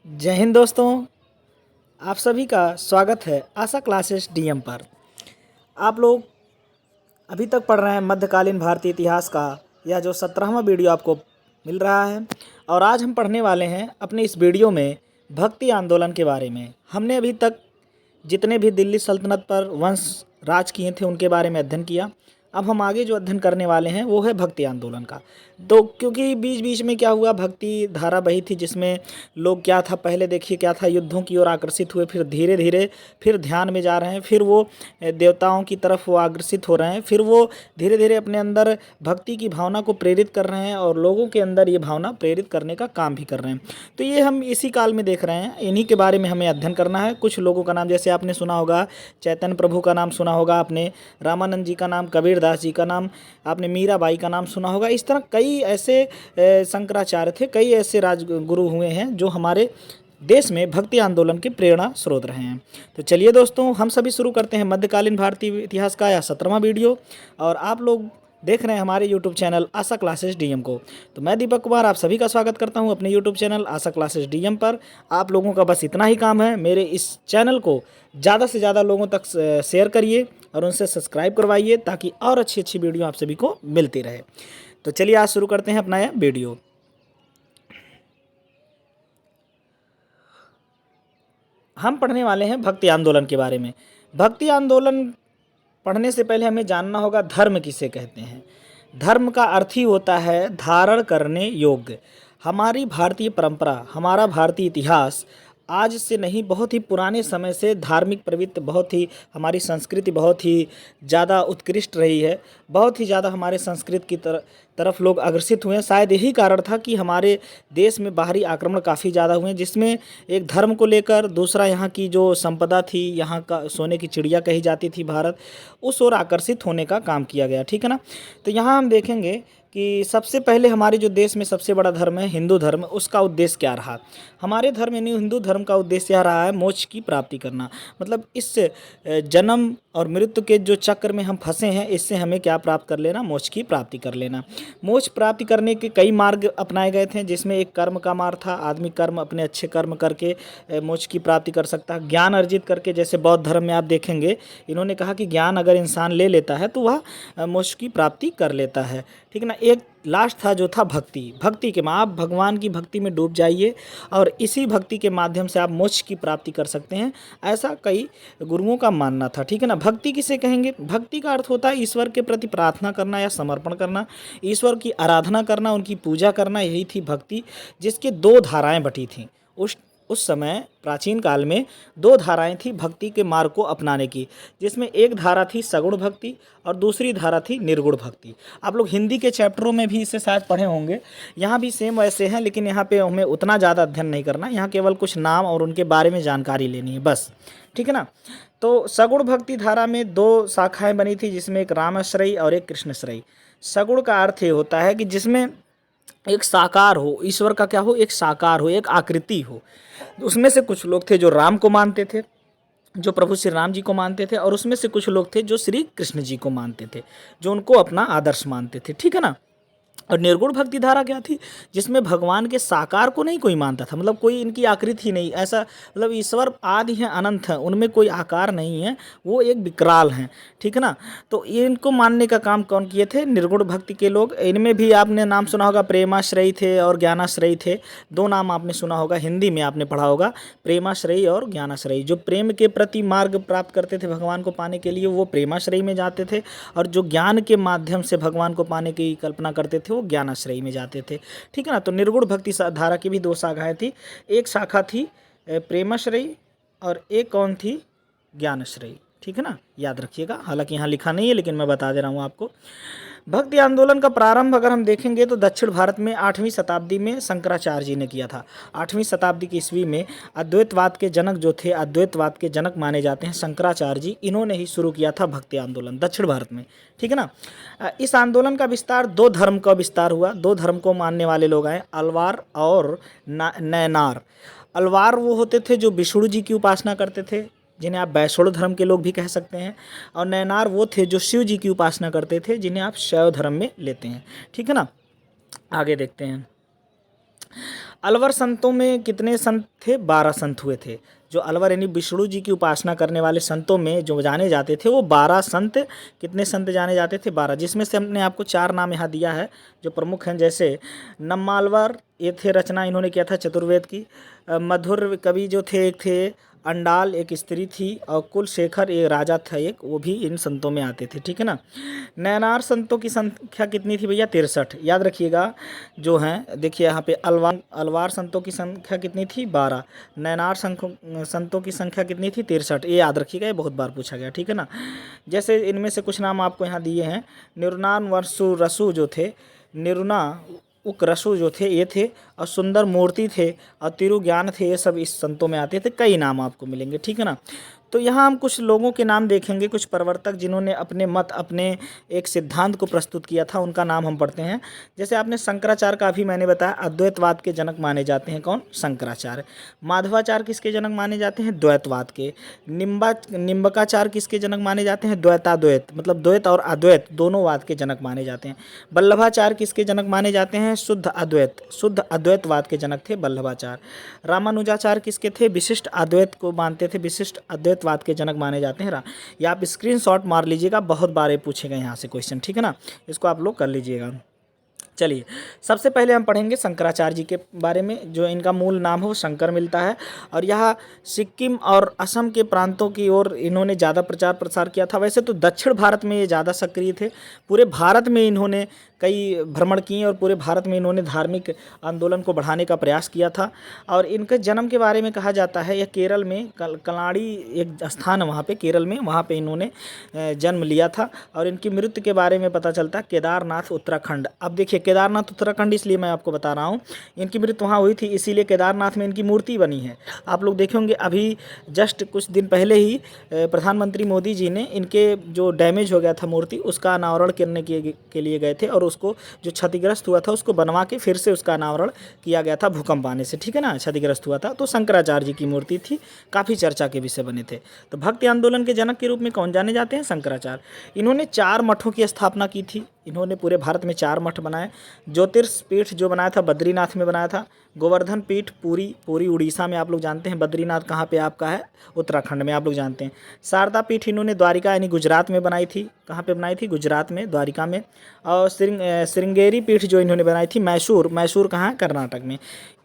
जय हिंद दोस्तों। आप सभी का स्वागत है आशा क्लासेस डीएम पर। आप लोग अभी तक पढ़ रहे हैं मध्यकालीन भारतीय इतिहास का यह जो 17वां वीडियो आपको मिल रहा है और आज हम पढ़ने वाले हैं अपने इस वीडियो में भक्ति आंदोलन के बारे में। हमने अभी तक जितने भी दिल्ली सल्तनत पर वंश राज किए थे उनके बारे में अध्ययन किया। अब हम आगे जो अध्ययन करने वाले हैं वो है भक्ति आंदोलन का। तो क्योंकि बीच बीच में क्या हुआ, भक्ति धारा बही थी जिसमें लोग क्या था, पहले देखिए क्या था, युद्धों की ओर आकर्षित हुए, फिर धीरे धीरे फिर ध्यान में जा रहे हैं, फिर वो देवताओं की तरफ वो अग्रसित हो रहे हैं, फिर वो धीरे धीरे अपने अंदर भक्ति की भावना को प्रेरित कर रहे हैं और लोगों के अंदर ये भावना प्रेरित करने का काम भी कर रहे हैं। तो ये हम इसी काल में देख रहे हैं, इन्हीं के बारे में हमें अध्ययन करना है। कुछ लोगों का नाम जैसे आपने सुना होगा, चैतन्य प्रभु का नाम सुना होगा आपने, रामानंद जी का नाम, कबीरदास जी का नाम आपने, मीराबाई का नाम सुना होगा। इस तरह कई ऐसे शंकराचार्य थे, कई ऐसे राजगुरु हुए हैं जो हमारे देश में भक्ति आंदोलन के प्रेरणा स्रोत रहे हैं। तो चलिए दोस्तों, हम सभी शुरू करते हैं मध्यकालीन भारतीय इतिहास का यह 17वां वीडियो और आप लोग देख रहे हैं हमारे यूट्यूब चैनल आशा क्लासेस डीएम को। तो मैं दीपक कुमार आप सभी का स्वागत करता हूं अपने यूट्यूब चैनल आशा क्लासेस डीएम पर। आप लोगों का बस इतना ही काम है, मेरे इस चैनल को ज़्यादा से ज़्यादा लोगों तक शेयर करिए और उनसे सब्सक्राइब करवाइए ताकि और अच्छी अच्छी वीडियो आप सभी को मिलती रहे। तो चलिए आज शुरू करते हैं अपना यह वीडियो। हम पढ़ने वाले हैं भक्ति आंदोलन के बारे में। भक्ति आंदोलन पढ़ने से पहले हमें जानना होगा धर्म किसे कहते हैं। धर्म का अर्थ ही होता है धारण करने योग्य। हमारी भारतीय परंपरा, हमारा भारतीय इतिहास आज से नहीं, बहुत ही पुराने समय से धार्मिक प्रवृत्ति, बहुत ही हमारी संस्कृति बहुत ही ज़्यादा उत्कृष्ट रही है। बहुत ही ज़्यादा हमारे संस्कृत की तरफ लोग अग्रसित हुए हैं। शायद यही कारण था कि हमारे देश में बाहरी आक्रमण काफ़ी ज़्यादा हुए हैं, जिसमें एक धर्म को लेकर, दूसरा यहाँ की जो संपदा थी, यहाँ का सोने की चिड़िया कही जाती थी भारत, उस ओर आकर्षित होने का काम किया गया। ठीक है ना। तो यहाँ हम देखेंगे कि सबसे पहले हमारे जो देश में सबसे बड़ा धर्म है हिंदू धर्म, उसका उद्देश्य क्या रहा। हमारे धर्म यानी हिंदू धर्म का उद्देश्य यह रहा है मोक्ष की प्राप्ति करना। मतलब इस जन्म और मृत्यु के जो चक्र में हम फंसे हैं, इससे हमें क्या प्राप्त कर लेना, मोक्ष की प्राप्ति कर लेना। मोक्ष प्राप्ति करने के कई मार्ग अपनाए गए थे, जिसमें एक कर्म का मार्ग था। आदमी कर्म, अपने अच्छे कर्म करके मोक्ष की प्राप्ति कर सकता है। ज्ञान अर्जित करके, जैसे बौद्ध धर्म में आप देखेंगे इन्होंने कहा कि ज्ञान अगर इंसान ले लेता है तो वह मोक्ष की प्राप्ति कर लेता है। ठीक है ना। एक लास्ट था जो था भक्ति। भक्ति के आप भगवान की भक्ति में डूब जाइए और इसी भक्ति के माध्यम से आप मोक्ष की प्राप्ति कर सकते हैं, ऐसा कई गुरुओं का मानना था। ठीक है ना। भक्ति किसे कहेंगे? भक्ति का अर्थ होता है ईश्वर के प्रति प्रार्थना करना या समर्पण करना, ईश्वर की आराधना करना, उनकी पूजा करना, यही थी भक्ति। जिसके दो धाराएं बटी थीं उस समय प्राचीन काल में। दो धाराएं थी भक्ति के मार्ग को अपनाने की, जिसमें एक धारा थी सगुण भक्ति और दूसरी धारा थी निर्गुण भक्ति। आप लोग हिंदी के चैप्टरों में भी इसे शायद पढ़े होंगे, यहाँ भी सेम वैसे हैं, लेकिन यहाँ पे हमें उतना ज़्यादा अध्ययन नहीं करना। यहाँ केवल कुछ नाम और उनके बारे में जानकारी लेनी है बस। ठीक है ना। तो सगुण भक्ति धारा में दो शाखाएँ बनी थी, जिसमें एक रामाश्रयी और एक कृष्णश्रयी। सगुण का अर्थ ये होता है कि जिसमें एक साकार हो, ईश्वर का क्या हो, एक साकार हो, एक आकृति हो। उसमें से कुछ लोग थे जो राम को मानते थे, जो प्रभु श्री राम जी को मानते थे, और उसमें से कुछ लोग थे जो श्री कृष्ण जी को मानते थे, जो उनको अपना आदर्श मानते थे। ठीक है ना। और निर्गुण भक्ति धारा क्या थी? जिसमें भगवान के साकार को नहीं कोई मानता था, मतलब कोई इनकी आकृति नहीं, ऐसा मतलब ईश्वर आदि हैं, अनंत हैं, उनमें कोई आकार नहीं है, वो एक विकराल हैं। ठीक है ना। तो इनको मानने का काम कौन किए थे? निर्गुण भक्ति के लोग। इनमें भी आपने नाम सुना होगा, प्रेमाश्रयी थे और ज्ञानाश्रयी थे। दो नाम आपने सुना होगा, हिंदी में आपने पढ़ा होगा, प्रेमाश्रयी और ज्ञानाश्रयी। जो प्रेम के प्रति मार्ग प्राप्त करते थे भगवान को पाने के लिए, वो प्रेमाश्रयी में जाते थे, और जो ज्ञान के माध्यम से भगवान को पाने की कल्पना करते थे वो ज्ञानाश्रयी में जाते थे। ठीक है ना। तो निर्गुण भक्ति धारा की भी दो शाखाएं थी। एक शाखा थी प्रेमाश्रयी और एक कौन थी? ज्ञानाश्रयी। ठीक है ना, याद रखिएगा। हालांकि यहाँ लिखा नहीं है लेकिन मैं बता दे रहा हूँ आपको। भक्ति आंदोलन का प्रारंभ अगर हम देखेंगे तो दक्षिण भारत में 8वीं शताब्दी में शंकराचार्य जी ने किया था। 8वीं शताब्दी की ईस्वी में अद्वैतवाद के जनक जो थे, अद्वैतवाद के जनक माने जाते हैं शंकराचार्य जी, इन्होंने ही शुरू किया था भक्ति आंदोलन दक्षिण भारत में। ठीक है ना। इस आंदोलन का विस्तार दो धर्म का विस्तार हुआ। दो धर्म को मानने वाले लोग आए, अलवार और नैनार। अलवार वो होते थे जो विष्णु जी की उपासना करते थे, जिन्हें आप वैष्णव धर्म के लोग भी कह सकते हैं, और नैनार वो थे जो शिव जी की उपासना करते थे, जिन्हें आप शैव धर्म में लेते हैं। ठीक है ना। आगे देखते हैं। अलवर संतों में कितने संत थे? 12 संत हुए थे। जो अलवर यानी विष्णु जी की उपासना करने वाले संतों में जो जाने जाते थे वो 12 संत। कितने संत जाने जाते थे? 12, जिसमें से हमने आपको 4 नाम यहाँ दिया है जो प्रमुख हैं। जैसे नम्मालवर, ये थे, रचना इन्होंने किया था चतुर्वेद की। मधुर कवि जो थे, एक थे अंडाल, एक स्त्री थी, और कुलशेखर एक राजा था एक, वो भी इन संतों में आते थे, ठीक है ना। नैनार संतों की संख्या कितनी थी भैया? 63। याद रखिएगा जो हैं, देखिए यहाँ पे अलवार संतों की संख्या कितनी थी? 12। नैनार संतों की संख्या कितनी थी? 63। ये याद रखिएगा, ये बहुत बार पूछा गया, ठीक है ना। जैसे इनमें से कुछ नाम आपको यहाँ दिए हैं। निरुनान वर्षु रसु जो थे, निरुना उक रसु जो थे ये थे, और सुंदर मूर्ति थे, और तिरु ज्ञान थे, ये सब इस संतों में आते थे। कई नाम आपको मिलेंगे, ठीक है ना। तो यहाँ हम कुछ लोगों के नाम देखेंगे, कुछ प्रवर्तक जिन्होंने अपने मत, अपने एक सिद्धांत को प्रस्तुत किया था, उनका नाम हम पढ़ते हैं। जैसे आपने शंकराचार्य का भी मैंने बताया, अद्वैतवाद के जनक माने जाते हैं। कौन? शंकराचार्य। माधवाचार्य किसके जनक माने जाते हैं? द्वैतवाद के। निम्बकाचार्य किसके जनक माने जाते हैं? द्वैताद्वैत, मतलब द्वैत और अद्वैत दोनों वाद के जनक माने जाते हैं। वल्लभाचार्य किसके जनक माने जाते हैं? शुद्ध अद्वैतवाद के जनक थे वल्लभाचार्य। रामानुजाचार्य किसके थे? विशिष्ट अद्वैत को मानते थे, विशिष्ट अद्वैतवाद के जनक माने जाते हैं। या आप स्क्रीनशॉट मार लीजिएगा, बहुत बार पूछेगा यहाँ से क्वेश्चन, ठीक है ना, इसको आप लोग कर लीजिएगा। चलिए, सबसे पहले हम पढ़ेंगे शंकराचार्य जी के बारे में। जो इनका मूल नाम है वो शंकर मिलता है, और यहाँ सिक्किम और असम के प्रांतों की ओर इन्होंने ज़्यादा प्रचार प्रसार किया था। वैसे तो दक्षिण भारत में ये ज़्यादा सक्रिय थे। पूरे भारत में इन्होंने कई भ्रमण किए, और पूरे भारत में इन्होंने धार्मिक आंदोलन को बढ़ाने का प्रयास किया था। और इनके जन्म के बारे में कहा जाता है, यह केरल में कलाड़ी एक स्थान है वहाँ पे, केरल में, वहाँ पे इन्होंने जन्म लिया था। और इनकी मृत्यु के बारे में पता चलता है केदारनाथ उत्तराखंड। अब देखिए, केदारनाथ उत्तराखंड इसलिए मैं आपको बता रहा हूँ, इनकी मृत्यु वहाँ हुई थी, इसीलिए केदारनाथ में इनकी मूर्ति बनी है। आप लोग देखेंगे अभी जस्ट कुछ दिन पहले ही प्रधानमंत्री मोदी जी ने इनके जो डैमेज हो गया था मूर्ति, उसका अनावरण करने के लिए गए थे, और उसको जो क्षतिग्रस्त हुआ था उसको बनवा के फिर से उसका अनावरण किया गया था भूकंप आने से, ठीक है ना, क्षतिग्रस्त हुआ था। तो शंकराचार्य जी की मूर्ति थी, काफ़ी चर्चा के विषय बने थे। तो भक्ति आंदोलन के जनक के रूप में कौन जाने जाते हैं? शंकराचार्य। इन्होंने 4 मठों की स्थापना की थी। इन्होंने पूरे भारत में 4 मठ बनाए। ज्योतिर्पीठ जो बनाया था बद्रीनाथ में बनाया था। गोवर्धन पीठ पूरी उड़ीसा में आप लोग जानते हैं। बद्रीनाथ कहाँ पे आपका है? उत्तराखंड में, आप लोग जानते हैं। शारदा पीठ इन्होंने द्वारिका यानी गुजरात में बनाई थी। कहाँ पे बनाई थी? गुजरात में, द्वारिका में। और श्रृंगेरी पीठ जो इन्होंने बनाई थी मैसूर कहाँ? कर्नाटक में।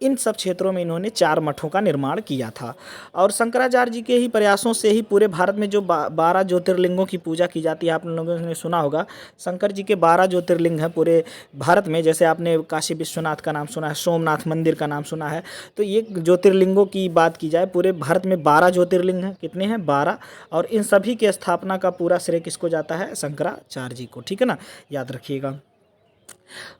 इन सब क्षेत्रों में इन्होंने 4 मठों का निर्माण किया था। और शंकराचार्य जी के ही प्रयासों से ही पूरे भारत में जो 12 ज्योतिर्लिंगों की पूजा की जाती है, आप लोगों ने सुना होगा, शंकर जी के 12 ज्योतिर्लिंग हैं पूरे भारत में। जैसे आपने काशी विश्वनाथ का नाम सुना है, सोमनाथ मंदिर का नाम सुना है। तो ये ज्योतिर्लिंगों की बात की जाए, पूरे भारत में 12 ज्योतिर्लिंग हैं। कितने हैं? 12। और इन सभी की स्थापना का पूरा श्रेय किसको जाता है? शंकराचार्य जी को, ठीक है ना, याद रखिएगा।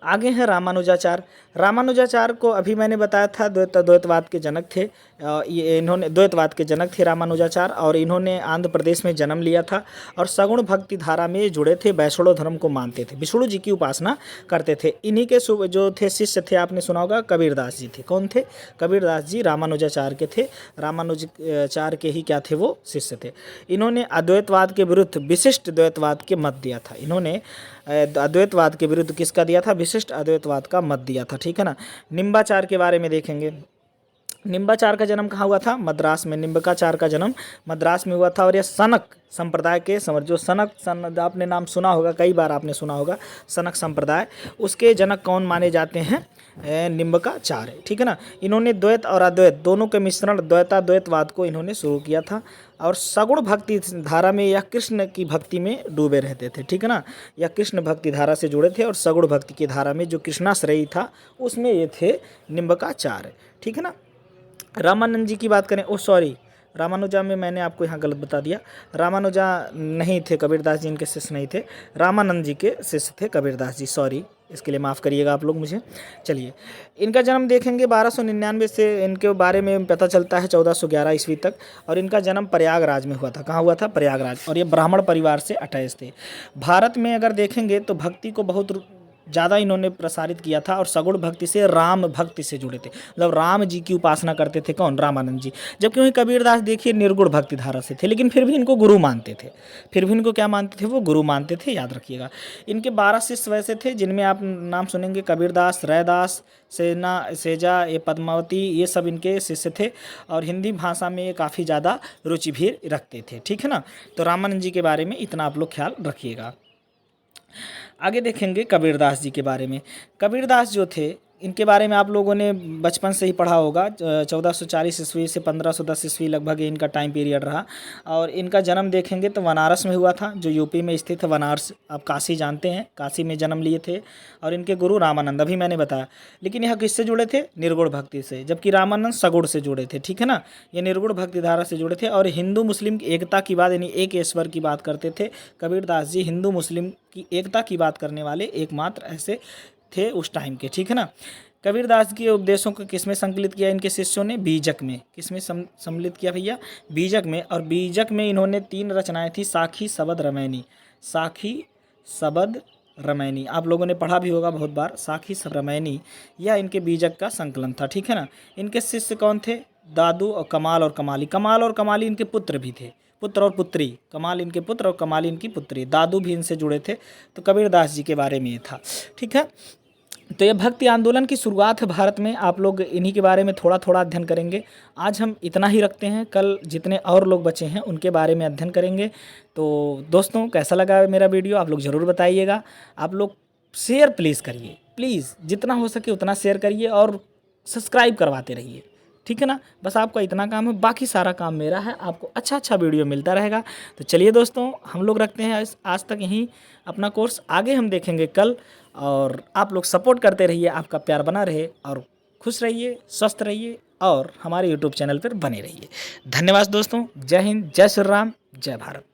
आगे हैं रामानुजाचार्य। रामानुजाचार्य को अभी मैंने बताया था द्वैतवाद के जनक थे। ये इन्होंने द्वैतवाद के जनक थे रामानुजाचार्य, और इन्होंने आंध्र प्रदेश में जन्म लिया था, और सगुण भक्ति धारा में जुड़े थे, वैष्णव धर्म को मानते थे, विष्णु जी की उपासना करते थे। इन्हीं के जो थे शिष्य थे, आपने सुना होगा कबीरदास जी थे। कौन थे? कबीरदास जी रामानुजाचार्य के थे। रामानुजाचार्य के ही क्या थे? वो शिष्य थे। इन्होंने अद्वैतवाद के विरुद्ध विशिष्ट द्वैतवाद के मत दिया था। इन्होंने अद्वैतवाद के विरुद्ध किसका दिया था? विशिष्ट अद्वैतवाद का मत दिया था, ठीक है ना। निम्बाचार्य के बारे में देखेंगे। निम्बाचार्य का जन्म कहाँ हुआ था? मद्रास में। निम्बकाचार्य का जन्म मद्रास में हुआ था। और यह सनक संप्रदाय के जो सनक आपने नाम सुना होगा, कई बार आपने सुना होगा, सनक संप्रदाय, उसके जनक कौन माने जाते हैं? निम्बकाचार्य, ठीक है ना। इन्होंने द्वैत और अद्वैत दोनों के मिश्रण द्वैताद्वैतवाद को इन्होंने शुरू किया था। और सगुण भक्ति धारा में या कृष्ण की भक्ति में डूबे रहते थे, ठीक है ना। या कृष्ण भक्ति धारा से जुड़े थे, और सगुण भक्ति की धारा में जो कृष्णाश्रयी था उसमें ये थे निम्बकाचार्य, ठीक है ना। रामानंद जी की बात करें, रामानुजा में मैंने आपको यहाँ गलत बता दिया। रामानुजा नहीं थे, कबीरदास जी इनके शिष्य नहीं थे, रामानंद जी के शिष्य थे कबीरदास जी, सॉरी, इसके लिए माफ़ करिएगा आप लोग मुझे। चलिए, इनका जन्म देखेंगे 1299 से इनके बारे में पता चलता है 1411 ईस्वी तक। और इनका जन्म प्रयागराज में हुआ था। कहाँ हुआ था? प्रयागराज। और ये ब्राह्मण परिवार से अटैच थे। भारत में अगर देखेंगे तो भक्ति को बहुत ज़्यादा इन्होंने प्रसारित किया था और सगुण भक्ति से राम भक्ति से जुड़े थे, मतलब राम जी की उपासना करते थे। कौन? रामानंद जी। जबकि वहीं कबीरदास देखिए निर्गुण भक्ति धारा से थे, लेकिन फिर भी इनको गुरु मानते थे, फिर भी इनको क्या मानते थे? वो गुरु मानते थे, याद रखिएगा। इनके 12 शिष्य वैसे थे जिनमें आप नाम सुनेंगे कबीरदास, रैदास, सेजा, ये पद्मावती, ये सब इनके शिष्य थे और हिंदी भाषा में ये काफ़ी ज़्यादा रुचि भी रखते थे। ठीक है ना। तो रामानंद जी के बारे में इतना आप लोग ख्याल रखिएगा। आगे देखेंगे कबीरदास जी के बारे में। कबीरदास जो थे इनके बारे में आप लोगों ने बचपन से ही पढ़ा होगा। 1440 ईस्वी से 1510 ईस्वी लगभग इनका टाइम पीरियड रहा और इनका जन्म देखेंगे तो बनारस में हुआ था, जो यूपी में स्थित है। बनारस आप काशी जानते हैं, काशी में जन्म लिए थे और इनके गुरु रामानंद, अभी मैंने बताया। लेकिन यह किससे जुड़े थे? निर्गुण भक्ति से, जबकि रामानंद सगुण से जुड़े थे। ठीक है ना। ये निर्गुण भक्ति धारा से जुड़े थे और हिंदू मुस्लिम की एकता की बात, यानी एक ईश्वर की बात करते थे। कबीरदास जी हिंदू मुस्लिम की एकता की बात करने वाले एकमात्र ऐसे थे उस टाइम के। ठीक है ना। कबीरदास के उपदेशों को किसमें संकलित किया इनके शिष्यों ने? बीजक में। किसमें सम्मिलित किया भैया? बीजक में। और बीजक में इन्होंने 3 रचनाएं थी, साखी, सबद, रमैनी। साखी, सबद, रमैनी आप लोगों ने पढ़ा भी होगा बहुत बार। साखी, सबद, रमैनी यह इनके बीजक का संकलन था। ठीक है ना। इनके शिष्य कौन थे? दादू और कमाल और कमाली। कमाल और कमाली इनके पुत्र भी थे, पुत्र और पुत्री। कमाल इनके पुत्र और कमाली इनकी पुत्री। दादू भी इनसे जुड़े थे। तो कबीरदास जी के बारे में ये था। ठीक है। तो ये भक्ति आंदोलन की शुरुआत है भारत में। आप लोग इन्हीं के बारे में थोड़ा थोड़ा अध्ययन करेंगे। आज हम इतना ही रखते हैं, कल जितने और लोग बचे हैं उनके बारे में अध्ययन करेंगे। तो दोस्तों कैसा लगा मेरा वीडियो आप लोग ज़रूर बताइएगा। आप लोग शेयर प्लीज़ करिए, प्लीज़ जितना हो सके उतना शेयर करिए और सब्सक्राइब करवाते रहिए। ठीक है ना। बस आपका इतना काम है, बाकी सारा काम मेरा है। आपको अच्छा अच्छा वीडियो मिलता रहेगा। तो चलिए दोस्तों, हम लोग रखते हैं आज तक यहीं अपना कोर्स, आगे हम देखेंगे कल। और आप लोग सपोर्ट करते रहिए, आपका प्यार बना रहे और खुश रहिए, स्वस्थ रहिए और हमारे यूट्यूब चैनल पर बने रहिए। धन्यवाद दोस्तों। जय हिंद, जय श्री राम, जय भारत।